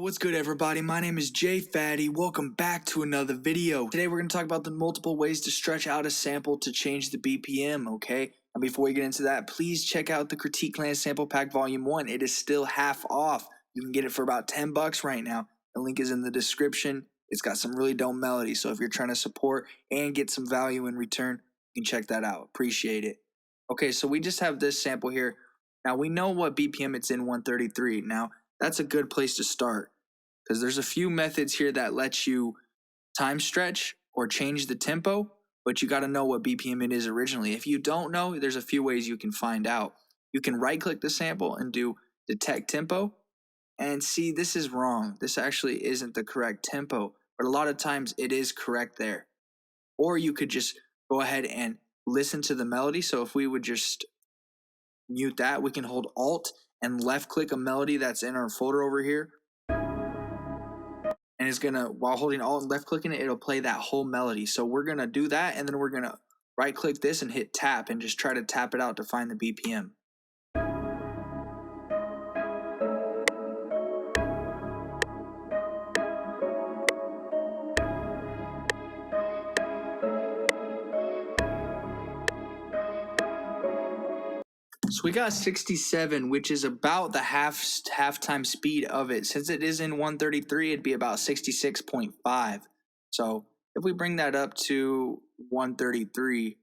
What's good everybody? My name is Jay Fatty. Welcome back to another video. Today we're going to talk about the multiple ways to stretch out a sample to change the BPM, okay? And before we get into that, please check out the Critique Clan Sample Pack Volume 1. It is still half off. You can get it for about 10 bucks right now. The link is in the description. It's got some really dope melodies, so if you're trying to support and get some value in return, you can check that out. Appreciate it. Okay, so we just have this sample here. Now we know what BPM it's in, 133. Now that's a good place to start because there's a few methods here that let you time stretch or change the tempo, but you got to know what BPM it is originally. If you don't know, there's a few ways you can find out. You can right click the sample and do detect tempo and see this is wrong. This actually isn't the correct tempo, but a lot of times it is correct there. Or you could just go ahead and listen to the melody. So if we would just mute that, we can hold Alt and left click a melody that's in our folder over here. And it's gonna, while holding Alt and left clicking it, it'll play that whole melody. So we're gonna do that, and then we're gonna right click this and hit tap and just try to tap it out to find the BPM. So we got 67, which is about the halftime speed of it. Since it is in 133, it'd be about 66.5. So if we bring that up to 133,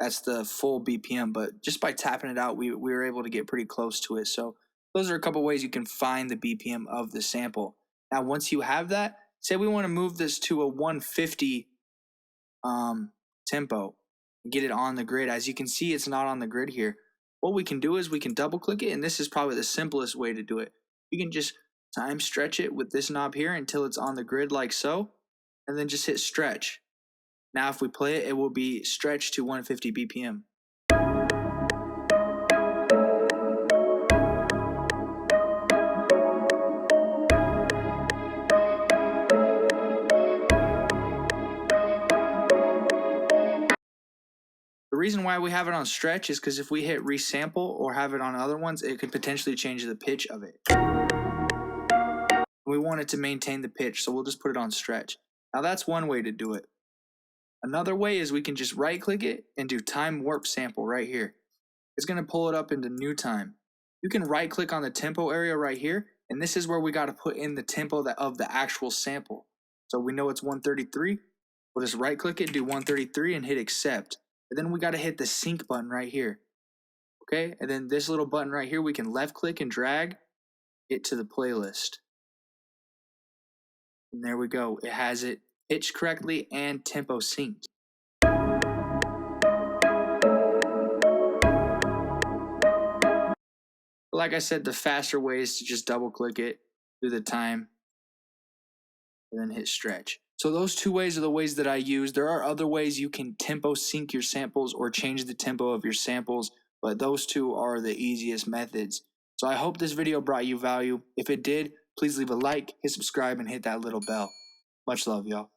that's the full BPM. But just by tapping it out, we were able to get pretty close to it. So those are a couple ways you can find the BPM of the sample. Now, once you have that, say we want to move this to a 150 tempo and get it on the grid. As you can see, it's not on the grid here. What we can do is we can double click it, and this is probably the simplest way to do it. You can just time stretch it with this knob here until it's on the grid like so, and then just hit stretch. Now if we play it, it will be stretched to 150 BPM. The reason why we have it on stretch is because if we hit resample or have it on other ones, it could potentially change the pitch of it. We want it to maintain the pitch, so we'll just put it on stretch. Now that's one way to do it. Another way is we can just right click it and do time warp sample right here. It's going to pull it up into new time. You can right click on the tempo area right here, and this is where we got to put in the tempo of the actual sample. So we know it's 133. We'll just right click it, do 133 and hit accept. And then we got to hit the sync button right here. Okay, and then this little button right here, we can left click and drag it to the playlist. And there we go. It has it pitched correctly and tempo synced. Like I said, the faster way is to just double click it, do the time, and then hit stretch. So those two ways are the ways that I use. There are other ways you can tempo sync your samples or change the tempo of your samples, but those two are the easiest methods. So I hope this video brought you value. If it did, please leave a like, hit subscribe, and hit that little bell. Much love, y'all.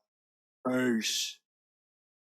Peace.